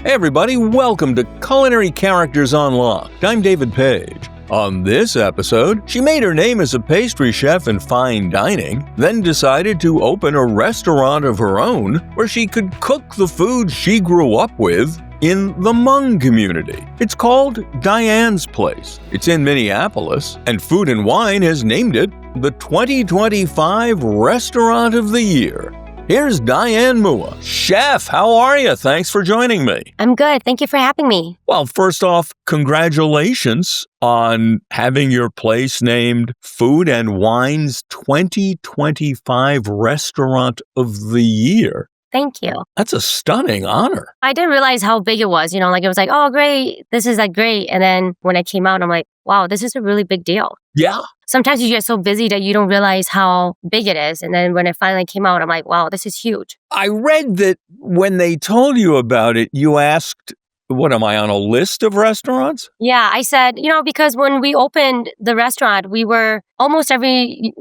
Hey everybody, welcome to Culinary Characters Unlocked. I'm David Page. On this episode, she made her name as a pastry chef in fine dining, then decided to open a restaurant of her own where she could cook the food she grew up with in the Hmong community. It's called Diane's Place. It's in Minneapolis, and Food and Wine has named it the 2025 Restaurant of the Year. Here's Diane Moua. Chef, how are you? Thanks for joining me. I'm good. Thank you for having me. Well, first off, congratulations on having your place named Food and Wine's 2025 Restaurant of the Year. Thank you. That's a stunning honor. I didn't realize how big it was. It was like, oh, great. This is like great. And then when I came out, I'm like, wow, this is a really big deal. Yeah. Sometimes you get so busy that you don't realize how big it is. And then when it finally came out, I'm like, wow, this is huge. I read that when they told you about it, you asked, what am I on a list of restaurants? Yeah, I said, because when we opened the restaurant, we were almost every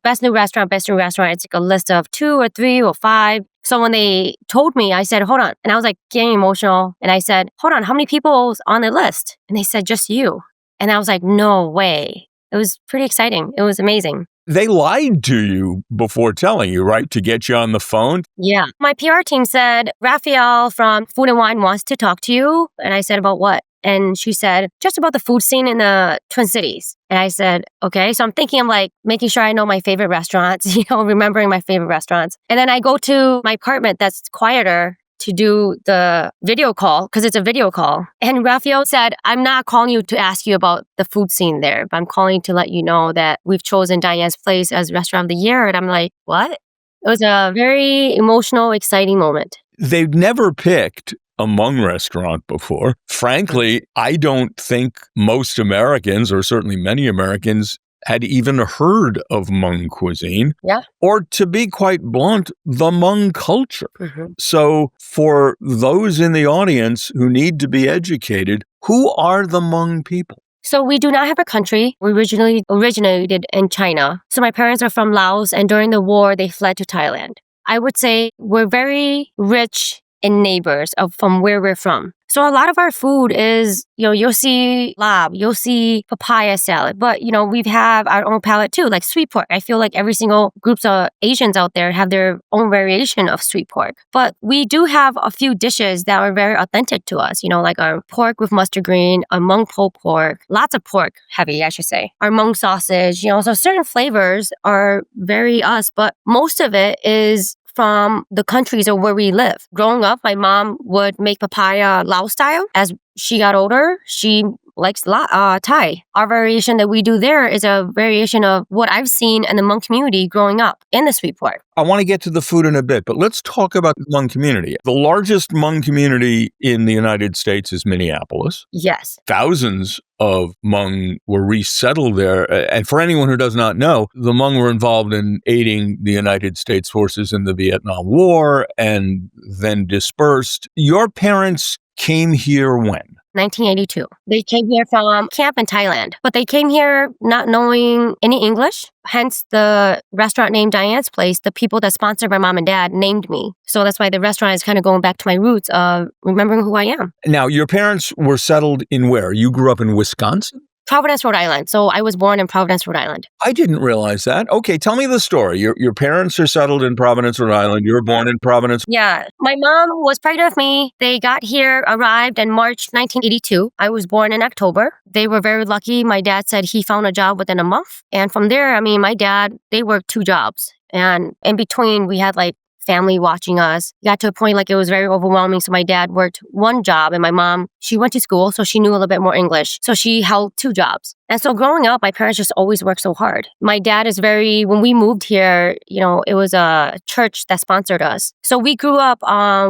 best new restaurant, it's like a list of 2 or 3 or 5. So when they told me, I said, hold on. And I was like getting emotional. And I said, hold on, how many people's on the list? And they said, just you. And I was like, no way. It was pretty exciting. It was amazing. They lied to you before telling you, right? To get you on the phone? Yeah. My PR team said, Raphael from Food and Wine wants to talk to you. And I said, about what? And she said, just about the food scene in the Twin Cities. And I said, okay. So I'm thinking, making sure I know my favorite restaurants, remembering my favorite restaurants. And then I go to my apartment that's quieter to do the video call, because it's a video call. And Raphael said, I'm not calling you to ask you about the food scene there, but I'm calling to let you know that we've chosen Diane's Place as Restaurant of the Year. And I'm like, what? It was a very emotional, exciting moment. They've never picked a Hmong restaurant before. Frankly, I don't think most Americans, or certainly many Americans, had even heard of Hmong cuisine. Yeah. Or to be quite blunt, the Hmong culture. Mm-hmm. So for those in the audience who need to be educated, who are the Hmong people? So we do not have a country. We originally originated in China. So my parents are from Laos, and during the war, they fled to Thailand. I would say we're very rich in neighbors from where we're from. So a lot of our food is, you'll see lab, you'll see papaya salad, but, we have our own palate too, like sweet pork. I feel like every single groups of Asians out there have their own variation of sweet pork. But we do have a few dishes that are very authentic to us, like our pork with mustard green, our Hmong pulled pork, lots of pork heavy, I should say, our Hmong sausage, so certain flavors are very us, but most of it is from the countries of where we live. Growing up, my mom would make papaya Lao style. As she got older, she likes Thai. Our variation that we do there is a variation of what I've seen in the Hmong community growing up in the sweet pork. I want to get to the food in a bit, but let's talk about the Hmong community. The largest Hmong community in the United States is Minneapolis. Yes. Thousands of Hmong were resettled there. And for anyone who does not know, the Hmong were involved in aiding the United States forces in the Vietnam War and then dispersed. Your parents came here when? 1982. They came here from camp in Thailand, but they came here not knowing any English. Hence the restaurant named Diane's Place. The people that sponsored my mom and dad named me. So that's why the restaurant is kind of going back to my roots of remembering who I am. Now, your parents were settled in where? You grew up in Wisconsin? Providence, Rhode Island. So I was born in Providence, Rhode Island. I didn't realize that. Okay, tell me the story. Your parents are settled in Providence, Rhode Island. You were born in Providence. Yeah. My mom was pregnant with me. They arrived in March 1982. I was born in October. They were very lucky. My dad said he found a job within a month. And from there, my dad, they worked 2 jobs. And in between, we had family watching us. It got to a point it was very overwhelming. So my dad worked 1 job and my mom, she went to school, so she knew a little bit more English. So she held 2 jobs. And so growing up, my parents just always worked so hard. My dad is when we moved here, it was a church that sponsored us. So we grew up,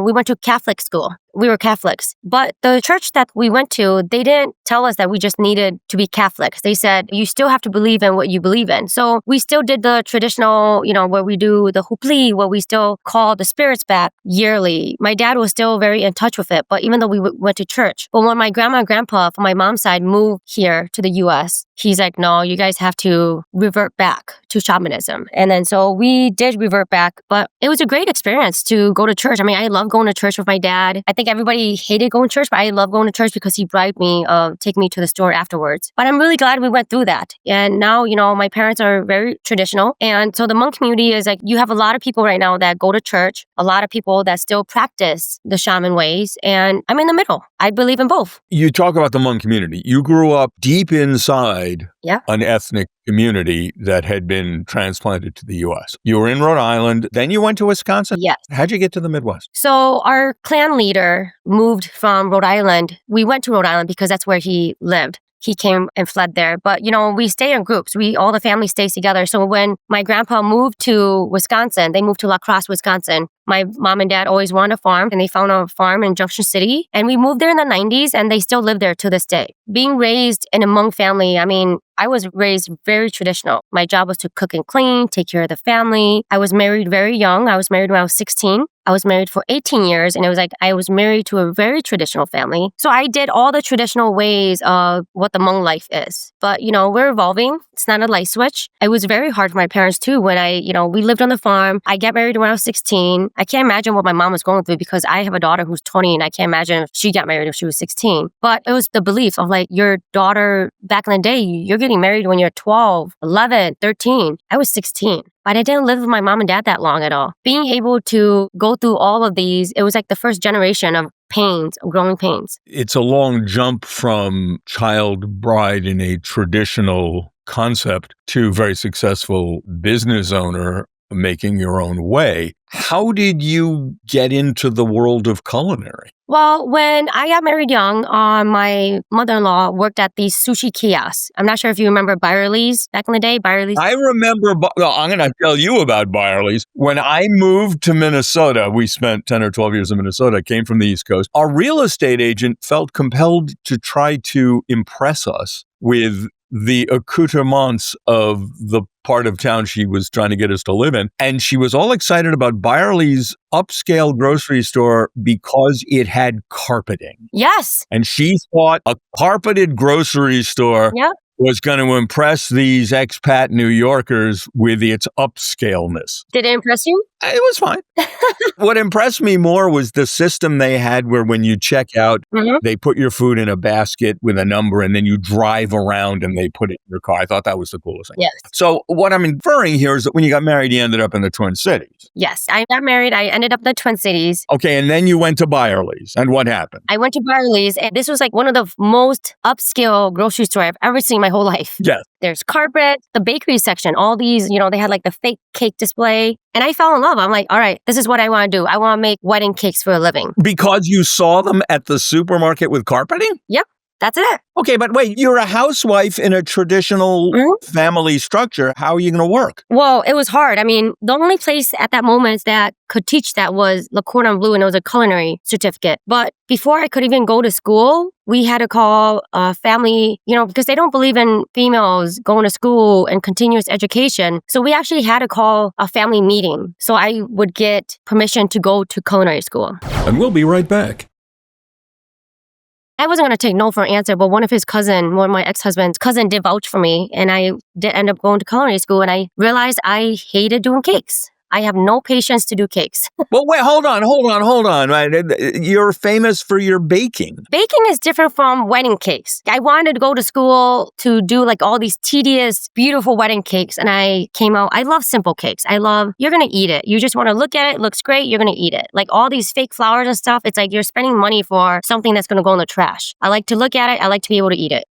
we went to Catholic school. We were Catholics. But the church that we went to, they didn't tell us that we just needed to be Catholics. They said, you still have to believe in what you believe in. So we still did the traditional, where we do the hupli, where we still call the spirits back yearly. My dad was still very in touch with it, but even though we went to church. But when my grandma and grandpa from my mom's side moved here to the U.S., yes. He's like, no, you guys have to revert back to shamanism. And then so we did revert back, but it was a great experience to go to church. I mean, I love going to church with my dad. I think everybody hated going to church, but I love going to church because he bribed me of taking me to the store afterwards. But I'm really glad we went through that. And now, my parents are very traditional. And so the Hmong community is like, you have a lot of people right now that go to church, a lot of people that still practice the shaman ways. And I'm in the middle. I believe in both. You talk about the Hmong community. You grew up deep inside an ethnic community that had been transplanted to the U.S. You were in Rhode Island, then you went to Wisconsin? Yes. How'd you get to the Midwest? So our clan leader moved from Rhode Island. We went to Rhode Island because that's where he lived. He came and fled there. But, we stay in groups. All the family stays together. So when my grandpa moved to Wisconsin, they moved to La Crosse, Wisconsin. My mom and dad always wanted a farm, and they found a farm in Junction City. And we moved there in the 90s, and they still live there to this day. Being raised in a Hmong family, I was raised very traditional. My job was to cook and clean, take care of the family. I was married very young. I was married when I was 16. I was married for 18 years, and it was like I was married to a very traditional family. So I did all the traditional ways of what the Hmong life is. But, we're evolving. It's not a light switch. It was very hard for my parents, too, when we lived on the farm. I got married when I was 16. I can't imagine what my mom was going through because I have a daughter who's 20, and I can't imagine if she got married if she was 16. But it was the belief of like your daughter back in the day, you're getting married when you're 12, 11, 13. I was 16. But I didn't live with my mom and dad that long at all. Being able to go through all of these, it was like the first generation of pains, growing pains. It's a long jump from child bride in a traditional concept to very successful business owner making your own way. How did you get into the world of culinary? Well, when I got married young, my mother-in-law worked at these sushi kiosks. I'm not sure if you remember Byerly's back in the day. Byerly's. I remember, I'm going to tell you about Byerly's. When I moved to Minnesota, we spent 10 or 12 years in Minnesota, came from the East Coast. Our real estate agent felt compelled to try to impress us with the accoutrements of the part of town she was trying to get us to live in. And she was all excited about Byerly's upscale grocery store because it had carpeting. Yes. And she thought a carpeted grocery store was going to impress these expat New Yorkers with its upscaleness. Did it impress you? It was fine. What impressed me more was the system they had where when you check out, they put your food in a basket with a number and then you drive around and they put it in your car. I thought that was the coolest thing. Yes. So what I'm inferring here is that when you got married, you ended up in the Twin Cities. Yes. I got married. I ended up in the Twin Cities. Okay. And then you went to Byerly's. And what happened? I went to Byerly's, and this was like one of the most upscale grocery store I've ever seen in my whole life. Yes. There's carpet, the bakery section, all these, they had like the fake cake display. And I fell in love. I'm like, all right, this is what I want to do. I want to make wedding cakes for a living. Because you saw them at the supermarket with carpeting? Yep. That's it. Okay, but wait, you're a housewife in a traditional family structure. How are you going to work? Well, it was hard. The only place at that moment that could teach that was Le Cordon Bleu, and it was a culinary certificate. But before I could even go to school, we had to call a family, because they don't believe in females going to school and continuous education. So we actually had to call a family meeting so I would get permission to go to culinary school. And we'll be right back. I wasn't going to take no for an answer, but one of my ex-husband's cousin did vouch for me, and I did end up going to culinary school, and I realized I hated doing cakes. I have no patience to do cakes. Well, wait, hold on. Right? You're famous for your baking. Baking is different from wedding cakes. I wanted to go to school to do like all these tedious, beautiful wedding cakes. And I came out, I love simple cakes. You're going to eat it. You just want to look at it. It looks great. You're going to eat it. Like all these fake flowers and stuff. It's like you're spending money for something that's going to go in the trash. I like to look at it. I like to be able to eat it,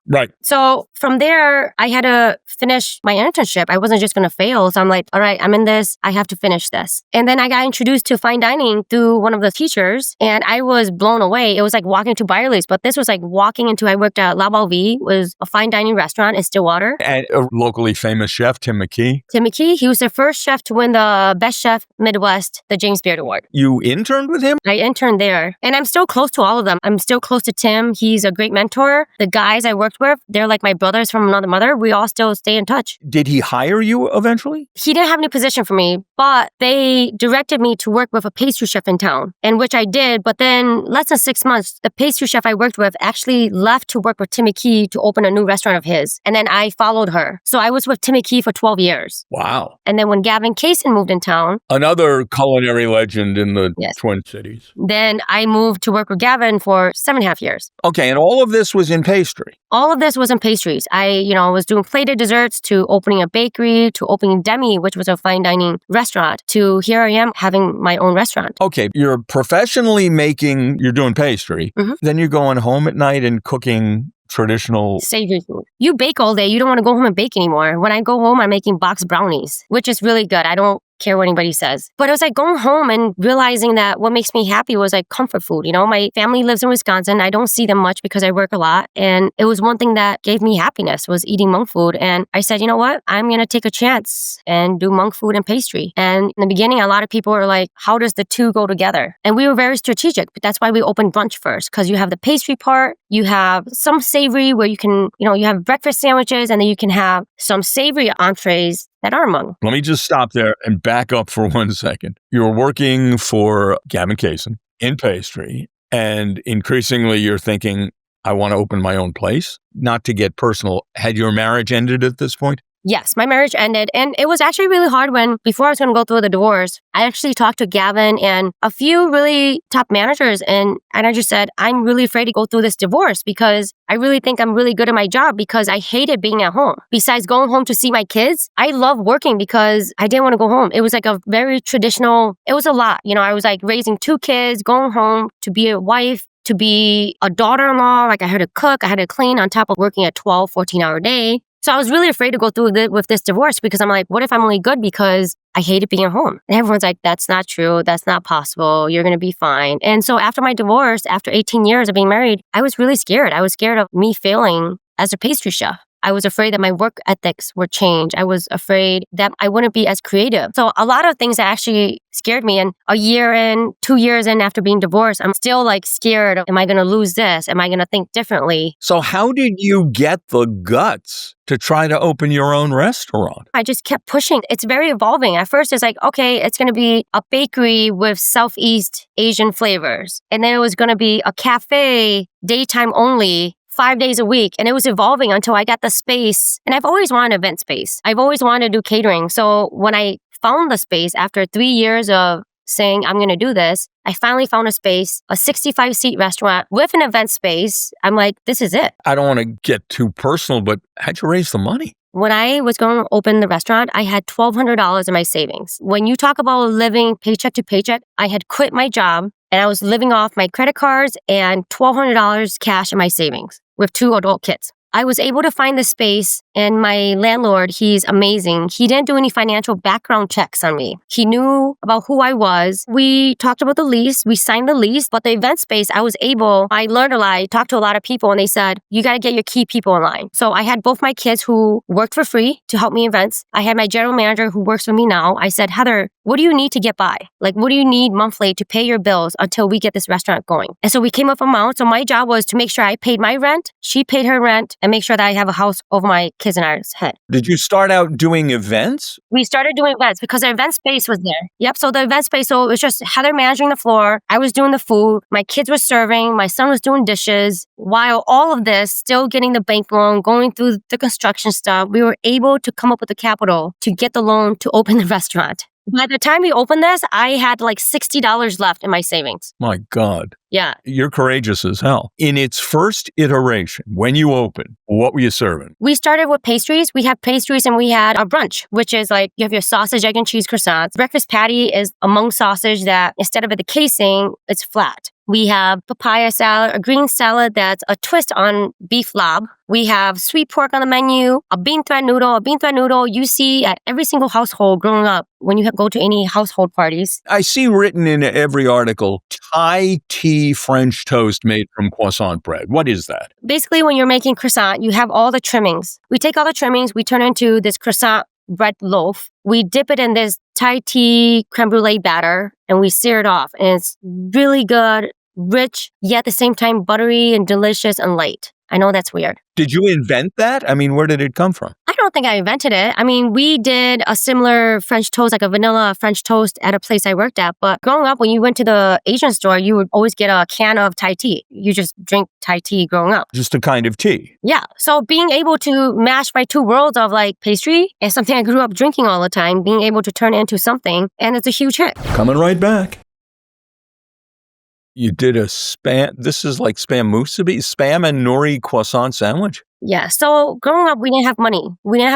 Right. So from there, I had to finish my internship. I wasn't just going to fail. So I'm like, all right, I'm in this. I have to finish this. And then I got introduced to fine dining through one of the teachers, and I was blown away. It was like walking to Byerly's, but this was like I worked at La Balvie, was a fine dining restaurant in Stillwater. And a locally famous chef, Tim McKee. Tim McKee, he was the first chef to win the Best Chef Midwest, the James Beard Award. You interned with him? I interned there, and I'm still close to all of them. I'm still close to Tim. He's a great mentor. The guys I worked with, they're like my brothers from another mother. We all still stay in touch. Did he hire you eventually? He didn't have any position for me, but they directed me to work with a pastry chef in town, and which I did. But then less than 6 months, the pastry chef I worked with actually left to work with Timmy Key to open a new restaurant of his. And then I followed her. So I was with Timmy Key for 12 years. Wow. And then when Gavin Kaysen moved in town, another culinary legend in the Yes. Twin Cities. then I moved to work with Gavin for 7.5 years. Okay, and all of this was in pastry. All of this was in pastries. I, was doing plated desserts to opening a bakery to opening Demi, which was a fine dining restaurant, to here I am having my own restaurant. Okay, you're you're doing pastry. Mhm. Then you're going home at night and cooking traditional. Savory food. You bake all day. You don't want to go home and bake anymore. When I go home, I'm making box brownies, which is really good. I don't care what anybody says. But it was like going home and realizing that what makes me happy was like comfort food. My family lives in Wisconsin. I don't see them much because I work a lot. And it was one thing that gave me happiness was eating Hmong food. And I said, you know what? I'm going to take a chance and do Hmong food and pastry. And in the beginning, a lot of people were like, how does the two go together? And we were very strategic. But that's why we opened brunch first, because you have the pastry part, you have some savory where you can, you have breakfast sandwiches, and then you can have some savory entrees that are Hmong. Let me just stop there and back up for 1 second. You're working for Gavin Kaysen in pastry, and increasingly you're thinking, I want to open my own place. Not to get personal, had your marriage ended at this point? Yes, my marriage ended, and it was actually really hard before I was going to go through the divorce, I actually talked to Gavin and a few really top managers, and I just said, I'm really afraid to go through this divorce because I really think I'm really good at my job because I hated being at home. Besides going home to see my kids, I love working because I didn't want to go home. It was like a very traditional, it was a lot. I was like raising 2 kids, going home to be a wife, to be a daughter-in-law. Like I had to cook, I had to clean on top of working a 12, 14-hour day. So I was really afraid to go through with this divorce because I'm like, what if I'm only good because I hated being at home? And everyone's like, that's not true. That's not possible. You're going to be fine. And so after my divorce, after 18 years of being married, I was really scared. I was scared of me failing as a pastry chef. I was afraid that my work ethics would change. I was afraid that I wouldn't be as creative. So a lot of things that actually scared me. And a year in, 2 years in after being divorced, I'm still like scared of, am I going to lose this? Am I going to think differently? So how did you get the guts to try to open your own restaurant? I just kept pushing. It's very evolving. At first, it's like, okay, it's going to be a bakery with Southeast Asian flavors. And then it was going to be a cafe, daytime only, 5 days a week. And it was evolving until I got the space. And I've always wanted an event space. I've always wanted to do catering. So when I found the space after 3 years of saying, I'm going to do this, I finally found a space, a 65-seat restaurant with an event space. I'm like, this is it. I don't want to get too personal, but how'd you raise the money? When I was going to open the restaurant, I had $1,200 in my savings. When you talk about living paycheck to paycheck, I had quit my job and I was living off my credit cards and $1,200 cash in my savings with 2 adult kids. I was able to find the space, and my landlord, he's amazing. He didn't do any financial background checks on me. He knew about who I was. We talked about the lease. We signed the lease, but the event space, I learned a lot. I talked to a lot of people, and they said, you got to get your key people in line. So I had both my kids who worked for free to help me events. I had my general manager who works for me now. I said, Heather, what do you need to get by? Like, what do you need monthly to pay your bills until we get this restaurant going? And so we came up with amount. So my job was to make sure I paid my rent, she paid her rent, and make sure that I have a house over my kids and I's head. Did you start out doing events? We started doing events because the event space was there. Yep. So the event space, so it was just Heather managing the floor. I was doing the food. My kids were serving. My son was doing dishes. While all of this, still getting the bank loan, going through the construction stuff, we were able to come up with the capital to get the loan to open the restaurant. By the time we opened this, I had like $60 left in my savings. My God. Yeah. You're courageous as hell. In its first iteration, when you opened, what were you serving? We started with pastries. We had pastries and we had a brunch, which is like you have your sausage, egg, and cheese croissants. Breakfast patty is a Hmong sausage that instead of the casing, it's flat. We have papaya salad, a green salad that's a twist on beef lob. We have sweet pork on the menu, a bean thread noodle. A bean thread noodle you see at every single household growing up when you go to any household parties. I see written in every article, Thai tea French toast made from croissant bread. What is that? Basically, when you're making croissant, you have all the trimmings. We take all the trimmings, we turn it into this croissant bread loaf. We dip it in this Thai tea creme brulee batter and we sear it off. And it's really good, rich, yet at the same time buttery and delicious and light. I know that's weird. Did you invent that? I mean, where did it come from? I don't think I invented it. I mean, we did a similar French toast, like a vanilla French toast at a place I worked at. But growing up, when you went to the Asian store, you would always get a can of Thai tea. You just drink Thai tea growing up. Just a kind of tea. Yeah. So being able to mash my two worlds of like pastry and something I grew up drinking all the time, being able to turn it into something, and it's a huge hit. Coming right back. You did a this is like spam musubi, spam and nori croissant sandwich? Yeah. So growing up, we didn't have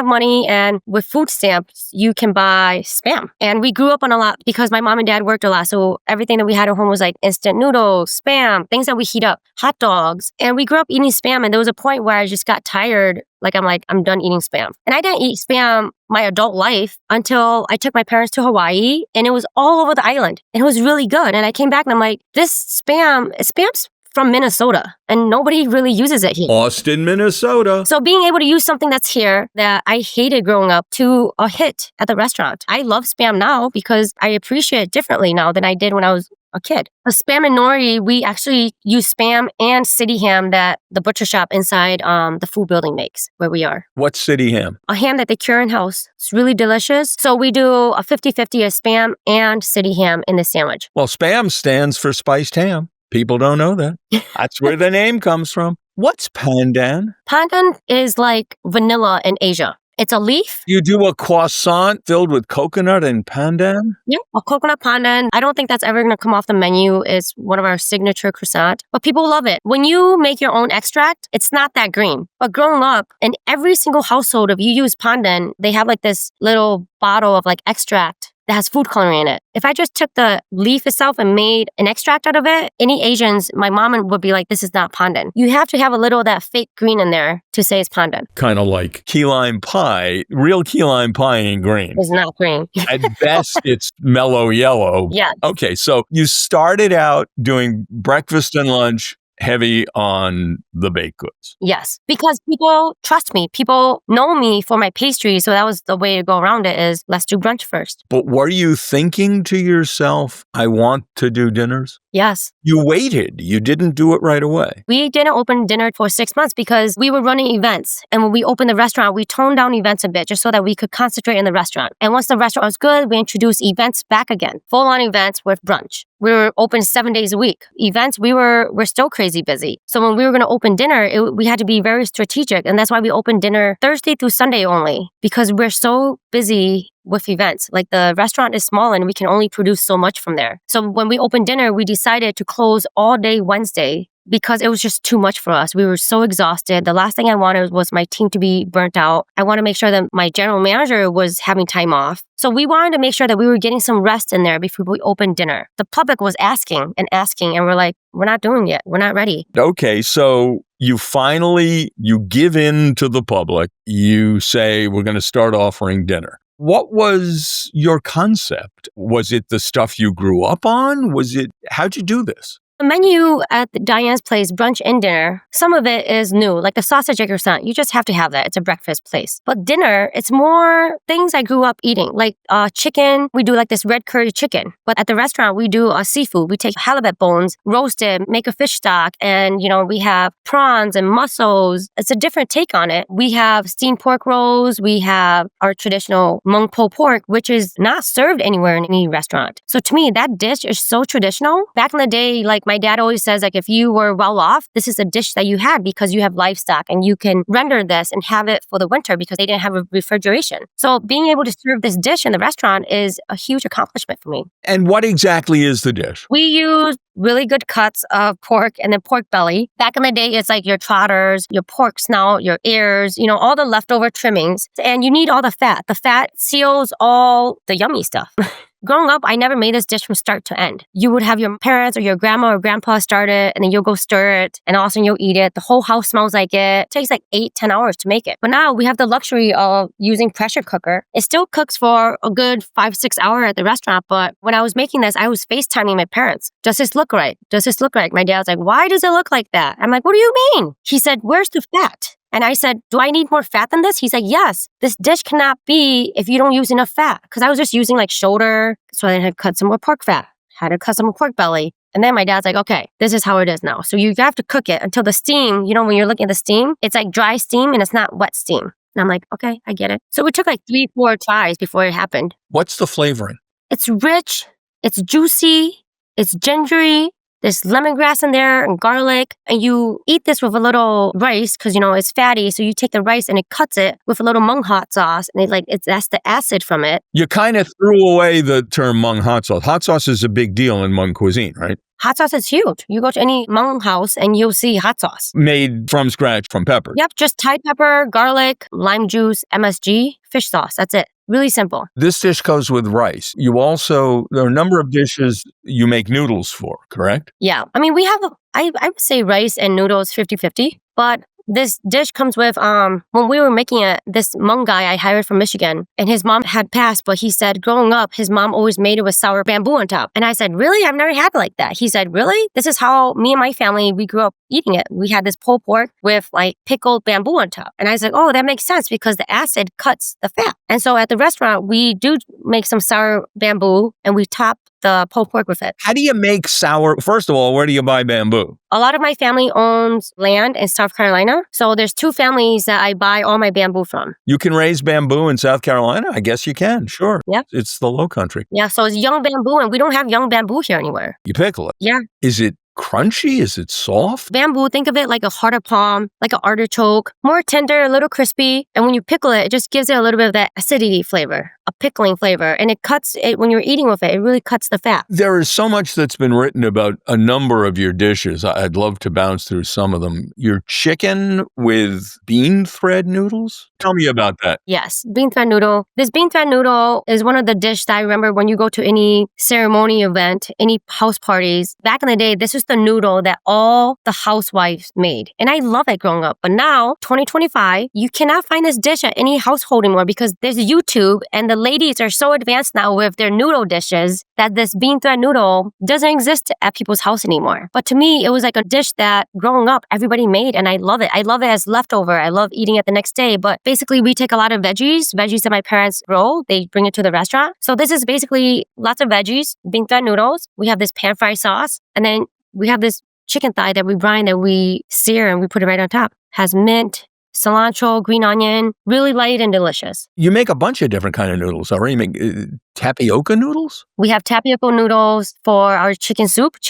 money. And with food stamps, you can buy spam. And we grew up on a lot because my mom and dad worked a lot. So everything that we had at home was like instant noodles, spam, things that we heat up, hot dogs. And we grew up eating spam. And there was a point where I just got tired. I'm done eating spam. And I didn't eat spam my adult life until I took my parents to Hawaii, and it was all over the island. And it was really good. And I came back and I'm like, spam's from Minnesota, and nobody really uses it here. Austin, Minnesota. So being able to use something that's here that I hated growing up to a hit at the restaurant. I love spam now because I appreciate it differently now than I did when I was a kid. The spam and nori, we actually use spam and city ham that the butcher shop inside the food building makes where we are. What's city ham? A ham that they cure in-house. It's really delicious. So we do a 50-50 of spam and city ham in the sandwich. Well, spam stands for spiced ham. People don't know that. That's where the name comes from. What's pandan? Pandan is like vanilla in Asia. It's a leaf. You do a croissant filled with coconut and pandan? Yeah, a coconut pandan. I don't think that's ever going to come off the menu. It's one of our signature croissant, but people love it. When you make your own extract, it's not that green. But growing up, in every single household, if you use pandan, they have like this little bottle of like extract that has food coloring in it. If I just took the leaf itself and made an extract out of it, any Asians, my mom would be like, this is not pandan. You have to have a little of that fake green in there to say it's pandan. Kind of like key lime pie. Real key lime pie ain't green. It's not green. At best, it's mellow yellow. Yeah. Okay, so you started out doing breakfast and lunch heavy on the baked goods. Yes, because people trust me. People know me for my pastry. So that was the way to go around it is let's do brunch first. But were you thinking to yourself, I want to do dinners? Yes. You waited. You didn't do it right away. We didn't open dinner for 6 months because we were running events. And when we opened the restaurant, we toned down events a bit just so that we could concentrate in the restaurant. And once the restaurant was good, we introduced events back again. Full-on events with brunch. We were open 7 days a week. Events, we're still crazy busy. So when we were going to open dinner, we had to be very strategic. And that's why we opened dinner Thursday through Sunday only, because we're so busy with events. Like the restaurant is small and we can only produce so much from there. So when we opened dinner, we decided to close all day Wednesday because it was just too much for us. We were so exhausted. The last thing I wanted was my team to be burnt out. I want to make sure that my general manager was having time off. So we wanted to make sure that we were getting some rest in there before we opened dinner. The public was asking, and we're like, we're not doing it. We're not ready. Okay, so you give in to the public. You say, we're going to start offering dinner. What was your concept? Was it the stuff you grew up on? How'd you do this? The menu at Diane's place, brunch and dinner, some of it is new, like the sausage egg croissant. You just have to have that. It's a breakfast place. But dinner, it's more things I grew up eating, like chicken. We do like this red curry chicken. But at the restaurant, we do seafood. We take halibut bones, roast it, make a fish stock, and we have prawns and mussels. It's a different take on it. We have steamed pork rolls. We have our traditional Hmong pulled pork, which is not served anywhere in any restaurant. So to me, that dish is so traditional. Back in the day, like my dad always says, like, if you were well off, this is a dish that you had because you have livestock and you can render this and have it for the winter because they didn't have a refrigeration. So being able to serve this dish in the restaurant is a huge accomplishment for me. And what exactly is the dish? We use really good cuts of pork and then pork belly. Back in the day, it's like your trotters, your pork snout, your ears, all the leftover trimmings. And you need all the fat. The fat seals all the yummy stuff. Growing up, I never made this dish from start to end. You would have your parents or your grandma or grandpa start it, and then you'll go stir it, and all of a sudden you'll eat it. The whole house smells like it. It takes like 8-10 hours to make it. But now we have the luxury of using pressure cooker. It still cooks for a good 5-6 hours at the restaurant, but when I was making this, I was FaceTiming my parents. Does this look right? Does this look right? My dad was like, why does it look like that? I'm like, what do you mean? He said, where's the fat? And I said, do I need more fat than this? He's like, yes, this dish cannot be if you don't use enough fat. Because I was just using like shoulder. So I had to cut some more pork fat, had to cut some more pork belly. And then my dad's like, okay, this is how it is now. So you have to cook it until the steam, when you're looking at the steam, it's like dry steam and it's not wet steam. And I'm like, okay, I get it. So it took like 3-4 tries before it happened. What's the flavoring? It's rich, it's juicy, it's gingery. There's lemongrass in there and garlic. And you eat this with a little rice because, it's fatty. So you take the rice and it cuts it with a little Hmong hot sauce. And that's the acid from it. You kind of threw away the term Hmong hot sauce. Hot sauce is a big deal in Hmong cuisine, right? Hot sauce is huge. You go to any Hmong house and you'll see hot sauce. Made from scratch from pepper. Yep, just Thai pepper, garlic, lime juice, MSG, fish sauce. That's it. Really simple. This dish goes with rice. There are a number of dishes you make noodles for, correct? Yeah. I mean, we have, I would say rice and noodles 50-50, but this dish comes with, when we were making it, this Hmong guy I hired from Michigan, and his mom had passed, but he said growing up, his mom always made it with sour bamboo on top. And I said, really? I've never had it like that. He said, really? This is how me and my family, we grew up eating it. We had this pulled pork with like pickled bamboo on top. And I was like, oh, that makes sense because the acid cuts the fat. And so at the restaurant, we do make some sour bamboo and we top the pulled pork with it. How do you make sour? First of all, where do you buy bamboo? A lot of my family owns land in South Carolina. So there's 2 families that I buy all my bamboo from. You can raise bamboo in South Carolina? I guess you can, sure. Yeah. It's the low country. Yeah, so it's young bamboo and we don't have young bamboo here anywhere. You pickle it? Yeah. Is it crunchy? Is it soft? Bamboo, think of it like a heart of palm, like an artichoke, more tender, a little crispy. And when you pickle it, it just gives it a little bit of that acidity flavor, a pickling flavor. And it cuts it when you're eating with it. It really cuts the fat. There is so much that's been written about a number of your dishes. I'd love to bounce through some of them. Your chicken with bean thread noodles? Tell me about that. Yes, bean thread noodle. This bean thread noodle is one of the dishes that I remember when you go to any ceremony event, any house parties. Back in the day, this was the noodle that all the housewives made. And I love it growing up. But now, 2025, you cannot find this dish at any household anymore because there's YouTube and the ladies are so advanced now with their noodle dishes that this bean thread noodle doesn't exist at people's house anymore. But to me, it was like a dish that growing up, everybody made and I love it. I love it as leftover. I love eating it the next day. But basically, we take a lot of veggies that my parents grow. They bring it to the restaurant. So this is basically lots of veggies, bean thread noodles. We have this pan fried sauce and then we have this chicken thigh that we brine, that we sear, and we put it right on top. Has mint, cilantro, green onion, really light and delicious. You make a bunch of different kind of noodles, already. You make tapioca noodles? We have tapioca noodles for our chicken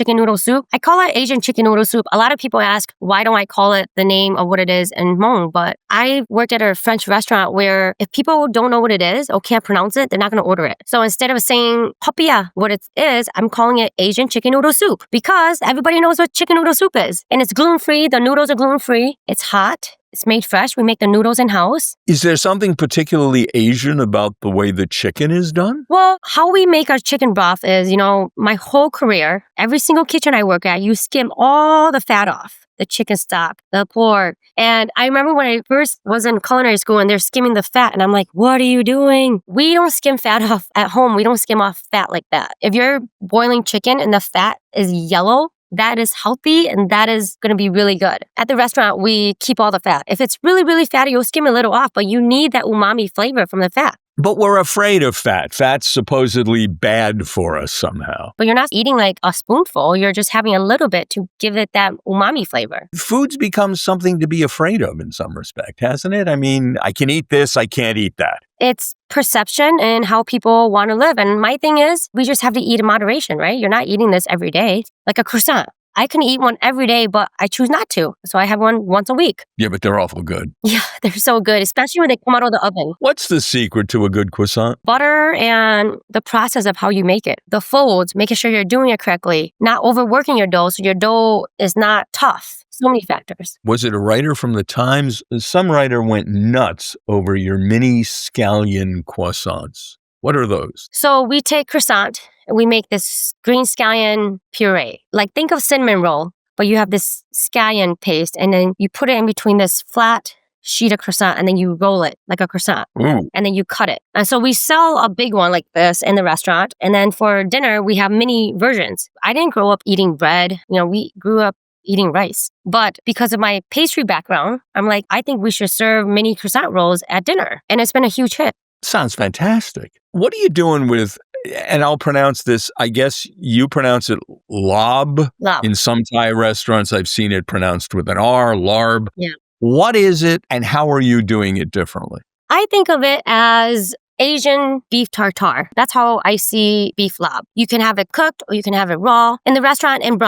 noodle soup. I call it Asian chicken noodle soup. A lot of people ask, why don't I call it the name of what it is in Hmong? But I worked at a French restaurant where if people don't know what it is or can't pronounce it, they're not going to order it. So instead of saying hopia, what it is, I'm calling it Asian chicken noodle soup because everybody knows what chicken noodle soup is. And it's gluten-free. The noodles are gluten-free. It's hot. It's made fresh. We make the noodles in-house. Is there something particularly Asian about the way the chicken is done? Well, how we make our chicken broth is, my whole career, every single kitchen I work at, you skim all the fat off. The chicken stock, the pork. And I remember when I first was in culinary school and they're skimming the fat and I'm like, what are you doing? We don't skim fat off at home. We don't skim off fat like that. If you're boiling chicken and the fat is yellow, that is healthy and that is going to be really good. At the restaurant, we keep all the fat. If it's really, really fatty, you'll skim a little off, but you need that umami flavor from the fat. But we're afraid of fat. Fat's supposedly bad for us somehow. But you're not eating like a spoonful. You're just having a little bit to give it that umami flavor. Food's become something to be afraid of in some respect, hasn't it? I mean, I can eat this, I can't eat that. It's perception and how people want to live. And my thing is, we just have to eat in moderation, right? You're not eating this every day. Like a croissant. I can eat one every day, but I choose not to. So I have one once a week. Yeah, but they're awful good. Yeah, they're so good, especially when they come out of the oven. What's the secret to a good croissant? Butter and the process of how you make it. The folds, making sure you're doing it correctly, not overworking your dough so your dough is not tough. So many factors. Was it a writer from the Times? Some writer went nuts over your mini scallion croissants. What are those? So we take croissant and we make this green scallion puree. Like think of cinnamon roll, but you have this scallion paste and then you put it in between this flat sheet of croissant and then you roll it like a croissant. Ooh. And then you cut it. And so we sell a big one like this in the restaurant. And then for dinner, we have mini versions. I didn't grow up eating bread. We grew up eating rice. But because of my pastry background, I'm like, I think we should serve mini croissant rolls at dinner. And it's been a huge hit. Sounds fantastic. What are you doing with and I'll pronounce this, I guess you pronounce it lob. Love. In some Thai restaurants, I've seen it pronounced with an R, larb. Yeah. What is it and how are you doing it differently? I think of it as Asian beef tartare. That's how I see beef lob. You can have it cooked or you can have it raw. In the restaurant and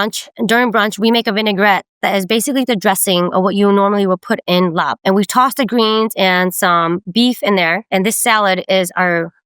during brunch, we make a vinaigrette that is basically the dressing of what you normally would put in lob. And we toss the greens and some beef in there. And this salad is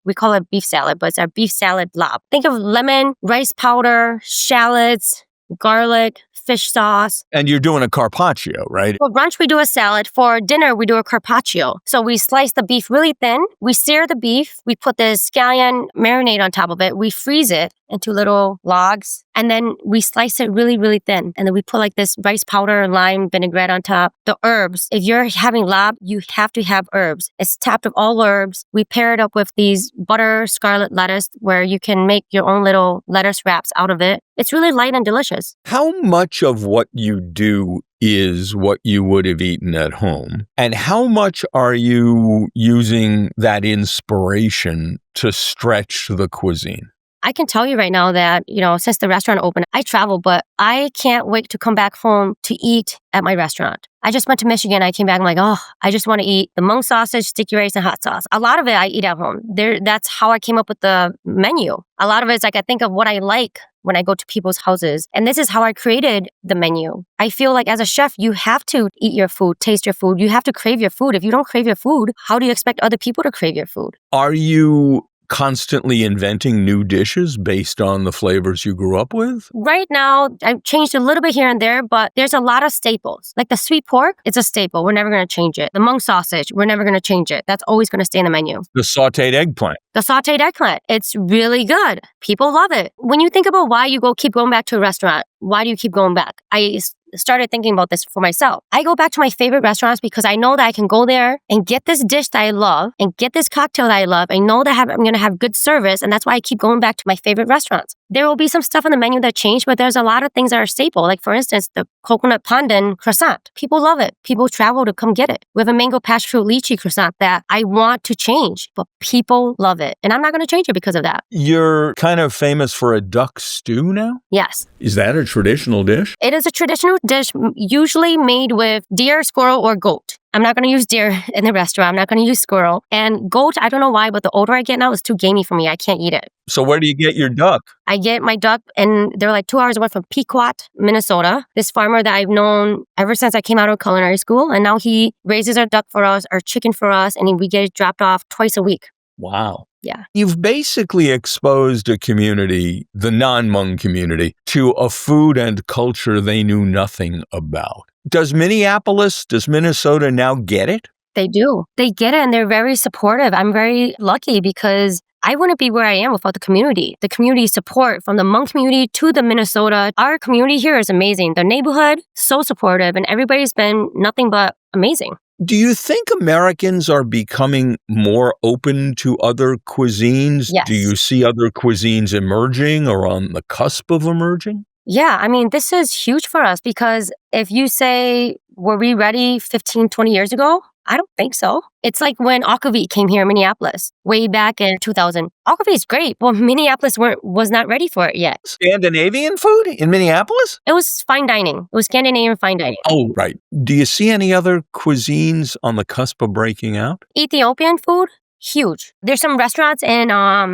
we call it beef salad, but it's our beef salad lob. Think of lemon, rice powder, shallots, garlic, fish sauce. And you're doing a carpaccio, right? For brunch, we do a salad. For dinner, we do a carpaccio. So we slice the beef really thin. We sear the beef. We put the scallion marinade on top of it. We freeze it into little logs. And then we slice it really, really thin. And then we put like this rice powder, lime, vinaigrette on top. The herbs. If you're having lob, you have to have herbs. It's topped with all herbs. We pair it up with these butter scarlet lettuce where you can make your own little lettuce wraps out of it. It's really light and delicious. How much of what you do is what you would have eaten at home? And how much are you using that inspiration to stretch the cuisine? I can tell you right now that, since the restaurant opened, I travel, but I can't wait to come back home to eat at my restaurant. I just went to Michigan. I came back. I'm like, I just want to eat the Hmong sausage, sticky rice, and hot sauce. A lot of it I eat at home. That's how I came up with the menu. A lot of it is like I think of what I like when I go to people's houses. And this is how I created the menu. I feel like as a chef, you have to eat your food, taste your food. You have to crave your food. If you don't crave your food, how do you expect other people to crave your food? Are you constantly inventing new dishes based on the flavors you grew up with? Right now, I've changed a little bit here and there, but there's a lot of staples. Like the sweet pork, it's a staple. We're never going to change it. The Hmong sausage, we're never going to change it. That's always going to stay in the menu. The sauteed eggplant. The sauteed eggplant, it's really good. People love it. When you think about why you keep going back to a restaurant, why do you keep going back? I started thinking about this for myself. I go back to my favorite restaurants because I know that I can go there and get this dish that I love and get this cocktail that I love. I know that I'm going to have good service, and that's why I keep going back to my favorite restaurants. There will be some stuff on the menu that change, but there's a lot of things that are staple. Like, for instance, the coconut pandan croissant. People love it. People travel to come get it. We have a mango passion fruit lychee croissant that I want to change, but people love it. And I'm not going to change it because of that. You're kind of famous for a duck stew now? Yes. Is that a traditional dish? It is a traditional dish, usually made with deer, squirrel, or goat. I'm not going to use deer in the restaurant. I'm not going to use squirrel. And goat, I don't know why, but the older I get now, it's too gamey for me. I can't eat it. So where do you get your duck? I get my duck, and they're like 2 hours away from Pequot, Minnesota. This farmer that I've known ever since I came out of culinary school. And now he raises our duck for us, our chicken for us, and we get it dropped off twice a week. Wow. Yeah. You've basically exposed a community, the non-Hmong community, to a food and culture they knew nothing about. Does Minnesota now get it? They do. They get it, and they're very supportive. I'm very lucky because I wouldn't be where I am without the community support from the Hmong community to the Minnesota. Our community here is amazing. The neighborhood, so supportive, and everybody's been nothing but amazing. Do you think Americans are becoming more open to other cuisines? Yes. Do you see other cuisines emerging or on the cusp of emerging? Yeah, I mean, this is huge for us because if you say, were we ready 15, 20 years ago? I don't think so. It's like when akavit came here in Minneapolis way back in 2000. Akavit is great. Well, Minneapolis was not ready for it yet. Scandinavian food in Minneapolis? It was fine dining. It was Scandinavian fine dining. Oh, right. Do you see any other cuisines on the cusp of breaking out? Ethiopian food? Huge. There's some restaurants in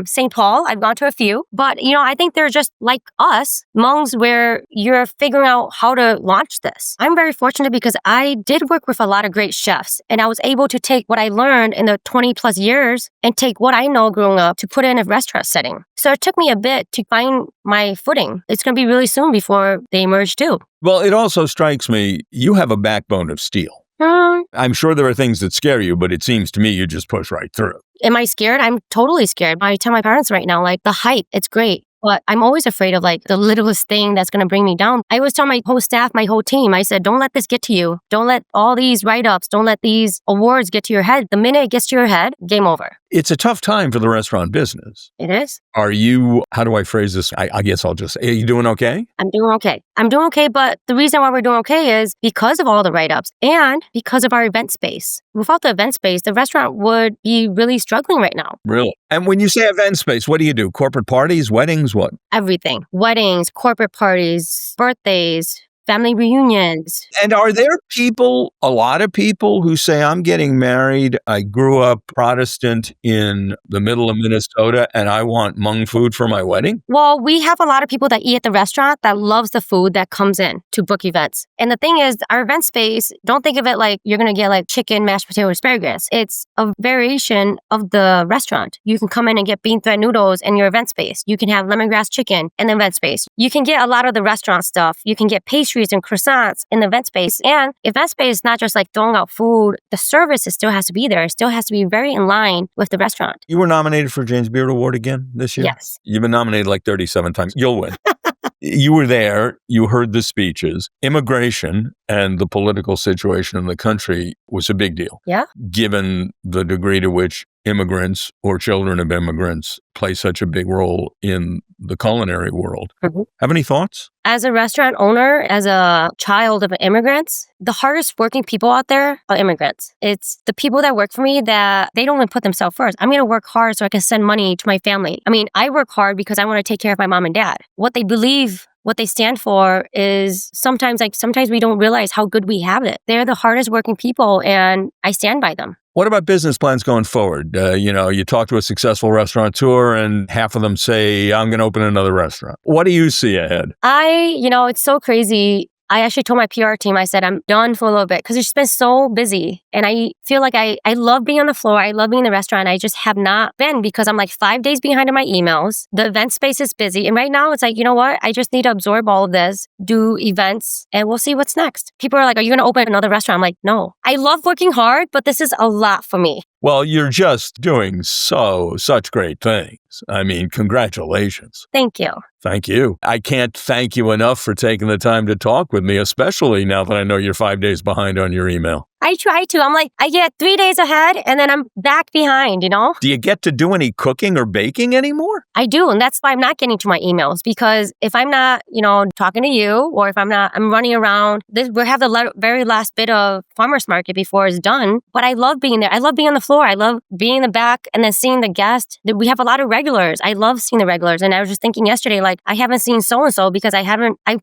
St. Paul. I've gone to a few, but I think they're just like us, Hmongs, where you're figuring out how to launch this. I'm very fortunate because I did work with a lot of great chefs, and I was able to take what I learned in the 20 plus years and take what I know growing up to put it in a restaurant setting. So it took me a bit to find my footing. It's going to be really soon before they emerge too. Well, it also strikes me you have a backbone of steel. I'm sure there are things that scare you, but it seems to me you just push right through. Am I scared? I'm totally scared. I tell my parents right now, like, the height, it's great. But I'm always afraid of like the littlest thing that's going to bring me down. I always tell my whole staff, my whole team, I said, don't let this get to you. Don't let all these write-ups, don't let these awards get to your head. The minute it gets to your head, game over. It's a tough time for the restaurant business. It is. Are you, how do I phrase this? I guess I'll just say, are you doing okay? I'm doing okay. I'm doing okay, but the reason why we're doing okay is because of all the write-ups and because of our event space. Without the event space, the restaurant would be really struggling right now. Really? And when you say event space, what do you do? Corporate parties, weddings, what? Everything. Weddings, corporate parties, birthdays, family reunions. And are there people, a lot of people who say, I'm getting married, I grew up Protestant in the middle of Minnesota, and I want Hmong food for my wedding? Well, we have a lot of people that eat at the restaurant that loves the food that comes in to book events. And the thing is, our event space, don't think of it like you're going to get like chicken, mashed potato, asparagus. It's a variation of the restaurant. You can come in and get bean thread noodles in your event space. You can have lemongrass chicken in the event space. You can get a lot of the restaurant stuff. You can get pastries and croissants in the event space. And event space is not just like throwing out food. The service still has to be there. It still has to be very in line with the restaurant. You were nominated for James Beard Award again this year? Yes. You've been nominated like 37 times. You'll win. You were there. You heard the speeches. Immigration and the political situation in the country was a big deal. Yeah. Given the degree to which immigrants or children of immigrants play such a big role in the culinary world. Mm-hmm. Have any thoughts? As a restaurant owner, as a child of immigrants, the hardest working people out there are immigrants. It's the people that work for me that they don't even put themselves first. I'm going to work hard so I can send money to my family. I mean, I work hard because I want to take care of my mom and dad. What they believe, what they stand for is sometimes we don't realize how good we have it. They're the hardest working people and I stand by them. What about business plans going forward? You talk to a successful restaurateur and half of them say, I'm going to open another restaurant. What do you see ahead? It's so crazy. I actually told my PR team, I said, I'm done for a little bit because it's just been so busy. And I feel like I love being on the floor. I love being in the restaurant. I just have not been because I'm like 5 days behind on my emails. The event space is busy. And right now it's like, you know what? I just need to absorb all of this, do events, and we'll see what's next. People are like, are you going to open another restaurant? I'm like, no. I love working hard, but this is a lot for me. Well, you're just doing such great things. I mean, congratulations. Thank you. Thank you. I can't thank you enough for taking the time to talk with me, especially now that I know you're 5 days behind on your email. I try to. I'm like, I get 3 days ahead and then I'm back behind, Do you get to do any cooking or baking anymore? I do. And that's why I'm not getting to my emails because if I'm not, talking to you or if I'm running around, we'll have the very last bit of farmer's market before it's done. But I love being there. I love being on the floor. I love being in the back and then seeing the guests. We have a lot of regulars. I love seeing the regulars. And I was just thinking yesterday, like, I haven't seen so-and-so because I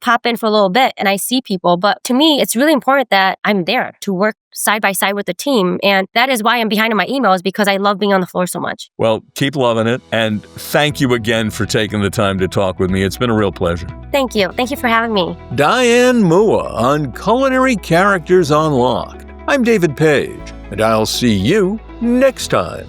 pop in for a little bit and I see people. But to me, it's really important that I'm there to work side by side with the team. And that is why I'm behind on my emails because I love being on the floor so much. Well, keep loving it. And thank you again for taking the time to talk with me. It's been a real pleasure. Thank you. Thank you for having me. Diane Moua on Culinary Characters Unlocked. I'm David Page, and I'll see you next time.